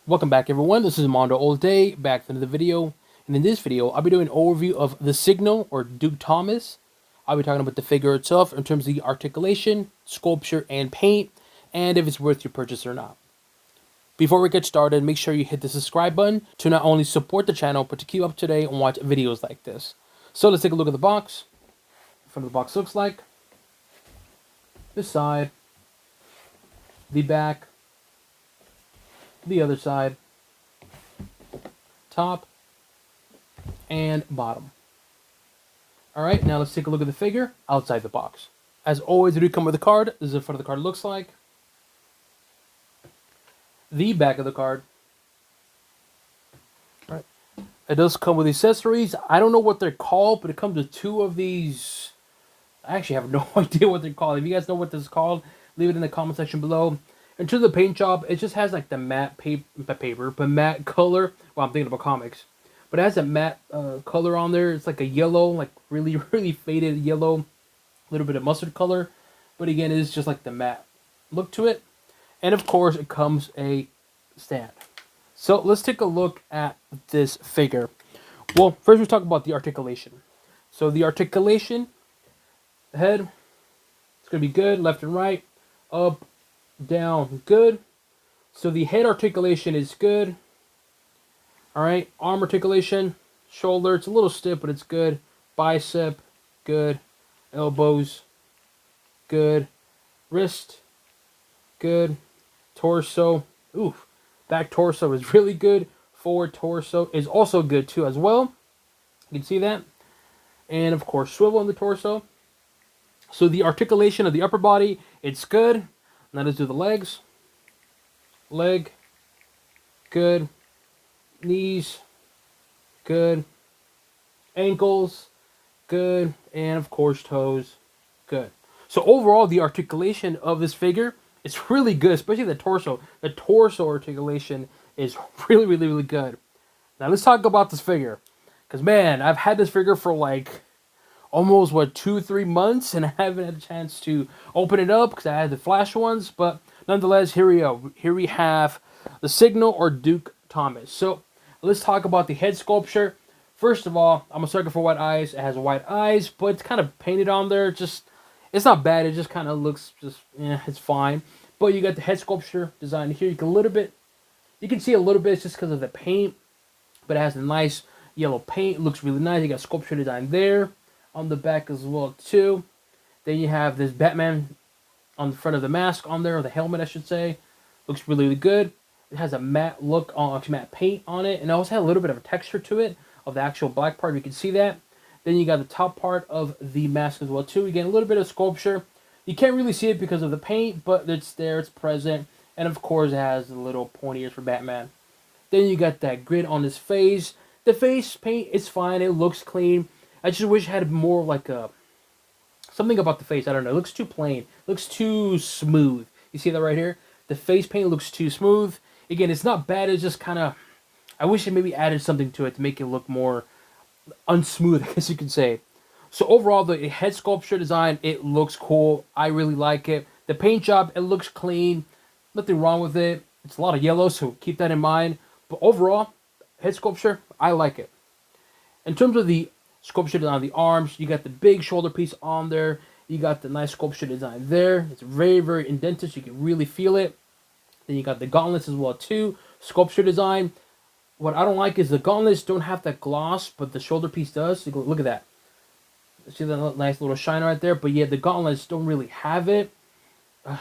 Welcome back, everyone. This is MandoAllDay, back to the video. And in this video, I'll be doing an overview of the Signal, or Duke Thomas. I'll be talking about the figure itself in terms of the articulation, sculpture, and paint, and if it's worth your purchase or not. Before we get started, make sure you hit the subscribe button to not only support the channel, but to keep up to date and watch videos like this. So let's take a look at the box. What the box looks like. This side. The back. The other side, top, and bottom. Alright, now let's take a look at the figure outside the box. As always, we do come with a card. This is what the card looks like. The back of the card. Alright. It does come with accessories. I don't know what they're called, but it comes with two of these. I actually have no idea what they're called. If you guys know what this is called, leave it in the comment section below. In terms of the paint job, it just has like the matte matte color. Well, I'm thinking about comics, but it has a matte color on there. It's like a yellow, like really, really faded yellow, a little bit of mustard color. But again, it is just like the matte look to it. And of course, it comes a stand. So let's take a look at this figure. Well, first we talk about the articulation. So the articulation, the head, it's gonna be good, left and right, up, down, good. So the head articulation is good. All right, arm articulation, shoulder, it's a little stiff, but it's good. Bicep, good. Elbows, good. Wrist, good. Torso, oof. Back torso is really good. Forward torso is also good too as well. You can see that. And of course, swivel in the torso. So the articulation of the upper body, it's good. Now let's do the legs. Leg, good. Knees, good. Ankles, good. And of course toes, good. So overall, the articulation of this figure is really good, especially the torso. The torso articulation is really, really, really good. Now let's talk about this figure. Because man, I've had this figure for like almost 2-3 months, and I haven't had a chance to open it up because I had the flash ones. But nonetheless, here we go. Here we have the Signal, or Duke Thomas. So let's talk about the head sculpture. First of all, I'm a sucker for white eyes. It has white eyes, but it's kind of painted on there. It's not bad. It just kind of looks it's fine. But you got the head sculpture design here. You can see a little bit. It's just because of the paint, but it has a nice yellow paint. It looks really nice. You got sculpture design there on the back as well too. Then you have this Batman on the front of the mask on there, or the helmet I should say. Looks really, really good. It has a matte look on, matte paint on it, and it also has a little bit of a texture to it of the actual black part. You can see that. Then you got the top part of the mask as well too. You get a little bit of sculpture. You can't really see it because of the paint, but it's there, it's present, and of course it has the little pointy ears for Batman. Then you got that grid on his face. The face paint is fine. It looks clean. I just wish it had more like something about the face. I don't know. It looks too plain. It looks too smooth. You see that right here? The face paint looks too smooth. Again, it's not bad. It's just kind of, I wish it maybe added something to it to make it look more unsmooth, I guess you could say. So overall, the head sculpture design, it looks cool. I really like it. The paint job, it looks clean. Nothing wrong with it. It's a lot of yellow, so keep that in mind. But overall, head sculpture, I like it. In terms of the sculpture design on the arms, you got the big shoulder piece on there. You got the nice sculpture design there. It's very, very indented, so you can really feel it. Then you got the gauntlets as well too. Sculpture design. What I don't like is the gauntlets don't have that gloss, but the shoulder piece does. So look at that. See that nice little shine right there? But yeah, the gauntlets don't really have it,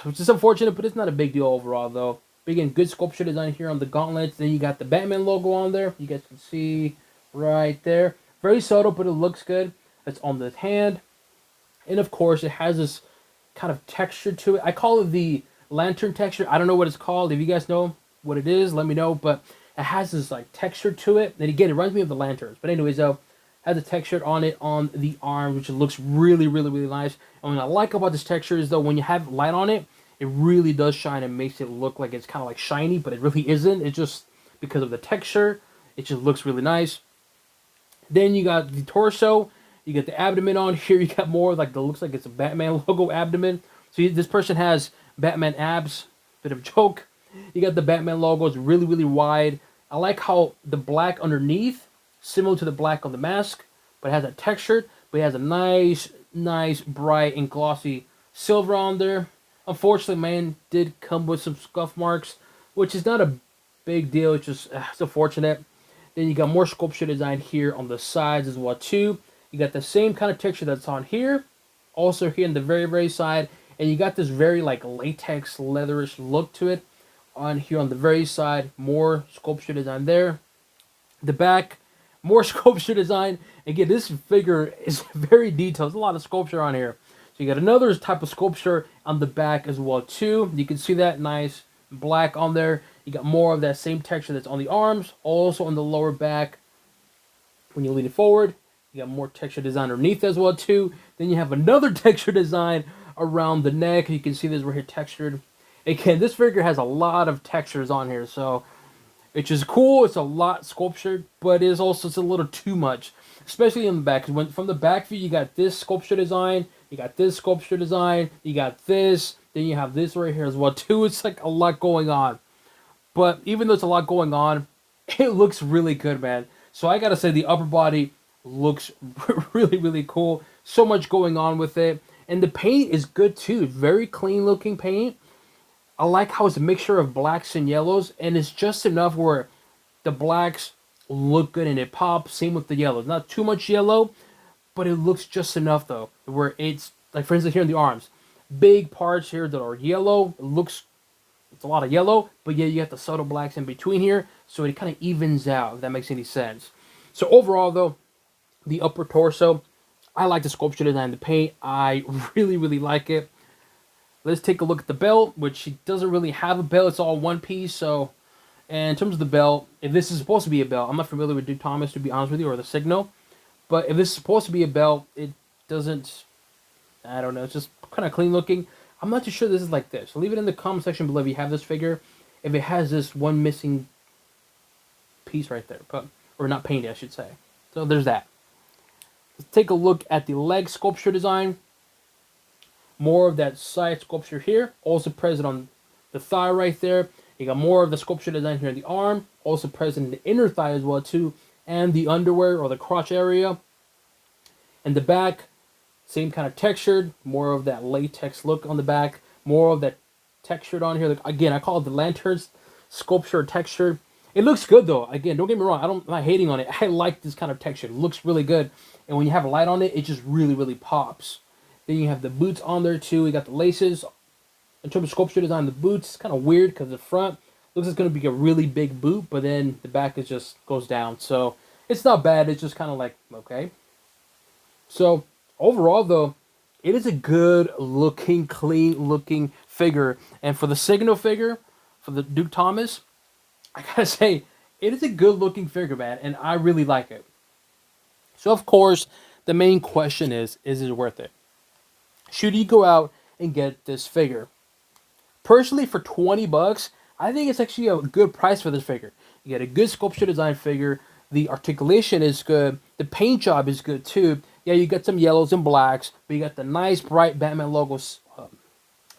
which is unfortunate, but it's not a big deal overall though. But again, good sculpture design here on the gauntlets. Then you got the Batman logo on there. You guys can see right there. Very subtle, but it looks good. It's on the hand. And of course, it has this kind of texture to it. I call it the lantern texture. I don't know what it's called. If you guys know what it is, let me know. But it has this like texture to it. And again, it reminds me of the lanterns. But anyways, though, has a texture on it on the arm, which looks really, really, really nice. And what I like about this texture is, though, when you have light on it, it really does shine and makes it look like it's kind of like shiny, but it really isn't. It's just because of the texture. It just looks really nice. Then you got the torso. You get the abdomen on here. You got more like looks like it's a Batman logo abdomen. So this person has Batman abs. Bit of a joke. You got the Batman logo. It's really, really wide. I like how the black underneath, similar to the black on the mask, but it has a texture. But it has a nice, nice, bright and glossy silver on there. Unfortunately, man, did come with some scuff marks, which is not a big deal. It's just it's unfortunate. Then you got more sculpture design here on the sides as well too. You got the same kind of texture that's on here, also here in the very, very side, and you got this very like latex leatherish look to it on here on the very side. More sculpture design there. The back, more sculpture design. Again, this figure is very detailed. There's a lot of sculpture on here. So you got another type of sculpture on the back as well too. You can see that nice black on there. You got more of that same texture that's on the arms, also on the lower back. When you lean it forward, you got more texture design underneath as well too. Then you have another texture design around the neck. You can see this right here textured. Again, this figure has a lot of textures on here, so it's just cool. It's a lot sculptured, but it is also it's a little too much, especially in the back. Because when from the back view, you got this sculpture design, you got this sculpture design, you got this, then you have this right here as well too. It's like a lot going on. But even though it's a lot going on, it looks really good, man. So I gotta say the upper body looks really, really cool. So much going on with it. And the paint is good too. Very clean looking paint. I like how it's a mixture of blacks and yellows. And it's just enough where the blacks look good and it pops. Same with the yellows. Not too much yellow, but it looks just enough though. Where it's, like for instance here in the arms. Big parts here that are yellow. It looks, it's a lot of yellow, but yeah, you have the subtle blacks in between here, so it kind of evens out, if that makes any sense. So overall, though, the upper torso, I like the sculpture design, the paint. I really, really like it. Let's take a look at the belt, which she doesn't really have a belt. It's all one piece, so... And in terms of the belt, if this is supposed to be a belt, I'm not familiar with Duke Thomas, to be honest with you, or the Signal. But if this is supposed to be a belt, it doesn't... I don't know, it's just kind of clean looking. I'm not too sure this is like this. So leave it in the comment section below if you have this figure. If it has this one missing piece right there. But, or not painted, I should say. So there's that. Let's take a look at the leg sculpture design. More of that side sculpture here. Also present on the thigh right there. You got more of the sculpture design here in the arm. Also present in the inner thigh as well too. And the underwear or the crotch area. And the back. Same kind of textured, more of that latex look on the back, more of that textured on here. Like, again, I call it the lanterns sculpture texture. It looks good though. Again, don't get me wrong. I'm not hating on it. I like this kind of texture. It looks really good. And when you have a light on it, it just really, really pops. Then you have the boots on there too. You got the laces. In terms of sculpture design, the boots, it's kind of weird because the front looks like it's going to be a really big boot, but then the back is just goes down. So it's not bad. It's just kind of like, okay. So overall, though, it is a good-looking, clean-looking figure. And for the Signal figure, for the Duke Thomas, I gotta say, it is a good-looking figure, man, and I really like it. So, of course, the main question is it worth it? Should you go out and get this figure? Personally, for 20 bucks, I think it's actually a good price for this figure. You get a good sculpture design figure. The articulation is good. The paint job is good, too. Yeah, you got some yellows and blacks, but you got the nice bright Batman logo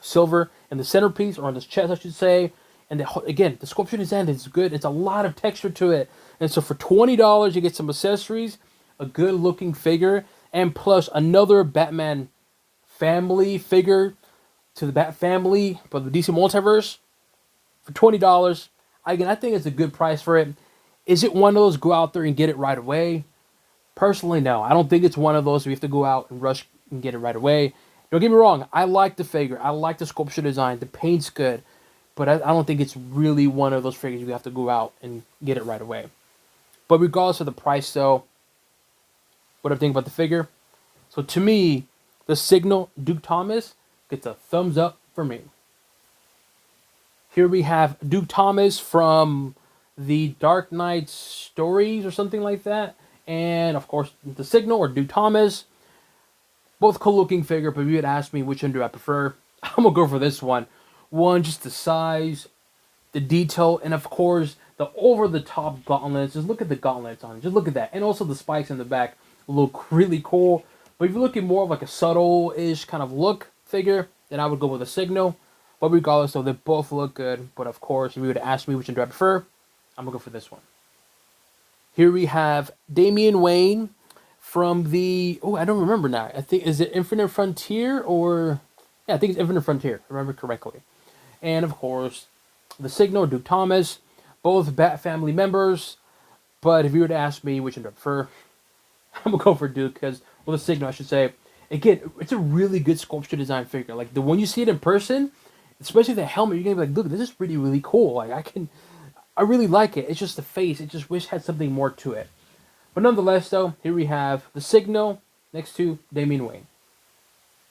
silver in the centerpiece, or on this chest, I should say. And again, the sculpture design is good. It's a lot of texture to it. And so for $20, you get some accessories, a good looking figure, and plus another Batman family figure to the Bat family for the DC Multiverse for $20. Again, I think it's a good price for it. Is it one of those go out there and get it right away? Personally, no. I don't think it's one of those we have to go out and rush and get it right away. Don't get me wrong. I like the figure. I like the sculpture design. The paint's good. But I don't think it's really one of those figures you have to go out and get it right away. But regardless of the price, though, what do I think about the figure? So to me, the Signal Duke Thomas gets a thumbs up for me. Here we have Duke Thomas from the Dark Knight Stories or something like that. And, of course, the Signal or Duke Thomas. Both cool-looking figure, but if you had asked me which one do I prefer, I'm going to go for this one. One, just the size, the detail, and, of course, the over-the-top gauntlets. Just look at the gauntlets on it. Just look at that. And also the spikes in the back look really cool. But if you're looking more of like a subtle-ish kind of look figure, then I would go with the Signal. But regardless, though, they both look good. But of course, if you were to ask me which one do I prefer, I'm going to go for this one. Here we have Damian Wayne from the... Oh, I don't remember now. I think, is it Infinite Frontier or... Yeah, I think it's Infinite Frontier, if I remember correctly. And of course, the Signal, Duke Thomas, both Bat family members. But if you were to ask me which one do I prefer, I'm going to go for Duke because, well, the Signal, I should say. Again, it's a really good sculpture design figure. Like, the when you see it in person, especially the helmet, you're going to be like, look, this is really, really cool. Like, I really like it. It's just the face. It just wish it had something more to it. But nonetheless, though, here we have the Signal next to Damian Wayne.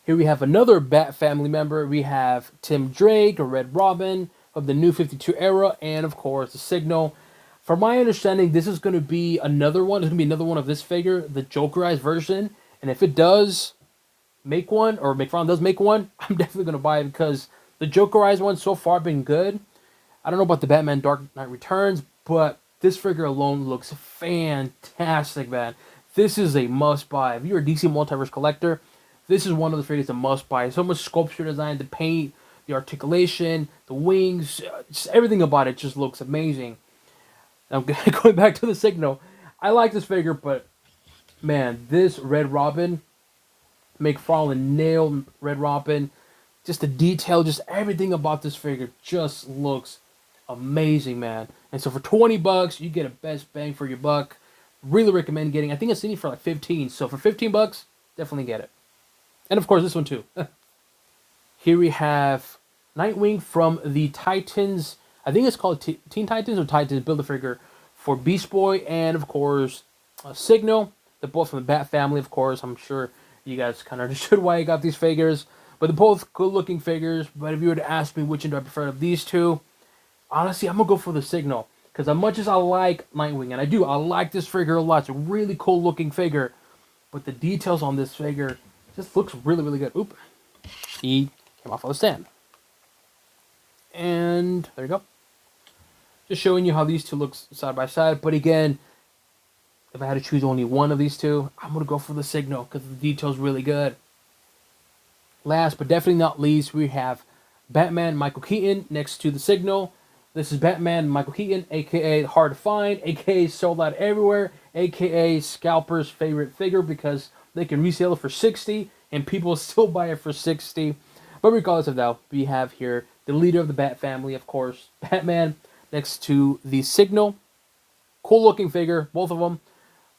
Here we have another Bat family member. We have Tim Drake, or Red Robin, of the New 52 era, and of course, the Signal. From my understanding, this is going to be another one. It's going to be another one of this figure, the Jokerized version. And if it does make one, or McFarlane does make one, I'm definitely going to buy it because the Jokerized one so far been good. I don't know about the Batman Dark Knight Returns, but this figure alone looks fantastic, man. This is a must-buy. If you're a DC Multiverse collector, this is one of the figures a must-buy. So much sculpture design, the paint, the articulation, the wings, just everything about it just looks amazing. Now, going back to the Signal, I like this figure, but man, this Red Robin, McFarlane nailed Red Robin. Just the detail, just everything about this figure just looks amazing, man. And so for $20, you get a best bang for your buck. Really recommend getting. I think it's sitting for like 15. So for $15, definitely get it. And of course, this one too. Here we have Nightwing from the Titans. I think it's called Teen Titans or Titans Build-A-Figure for Beast Boy, and of course Signal. They're both from the Bat family, of course. I'm sure you guys kind of understood why I got these figures. But they're both good-looking figures. But if you were to ask me which one do I prefer of these two, honestly, I'm going to go for the Signal. Because as much as I like Nightwing, and I like this figure a lot. It's a really cool-looking figure. But the details on this figure just looks really, really good. Oop. He came off of the stand. And there you go. Just showing you how these two look side by side. But again, if I had to choose only one of these two, I'm going to go for the Signal because the detail's really good. Last but definitely not least, we have Batman Michael Keaton next to the Signal. This is Batman Michael Keaton, a.k.a. hard to find, a.k.a. sold out everywhere, a.k.a. scalper's favorite figure because they can resell it for $60 and people still buy it for $60. But regardless of that, we have here the leader of the Bat family, of course, Batman, next to the Signal. Cool looking figure, both of them.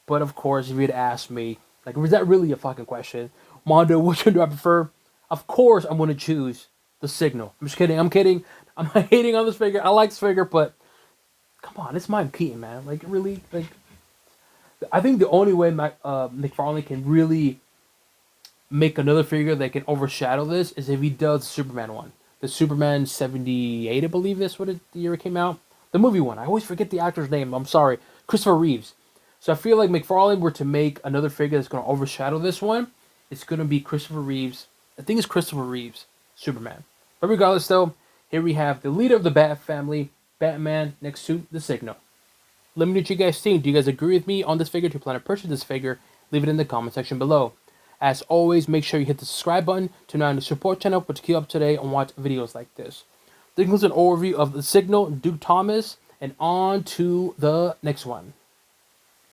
But of course, if you'd ask me, like, was that really a fucking question? Mondo, which one do I prefer? Of course, I'm going to choose the Signal. I'm just kidding. I'm kidding. I'm not hating on this figure. I like this figure, but come on, it's Michael Keaton, man. Like, really, like, I think the only way McFarlane can really make another figure that can overshadow this is if he does the Superman one. The Superman 78, I believe that's what the year it came out. The movie one. I always forget the actor's name. I'm sorry. Christopher Reeves. So I feel like McFarlane were to make another figure that's going to overshadow this one, it's going to be Christopher Reeves. I think it's Christopher Reeves, Superman. But regardless, though, here we have the leader of the Bat family, Batman, next to the Signal. Let me know what you guys think. Do you guys agree with me on this figure? Do you plan to purchase this figure? Leave it in the comment section below. As always, make sure you hit the subscribe button to not only support channel, but to keep up to date and watch videos like this. This concludes an overview of the Signal, Duke Thomas, and on to the next one.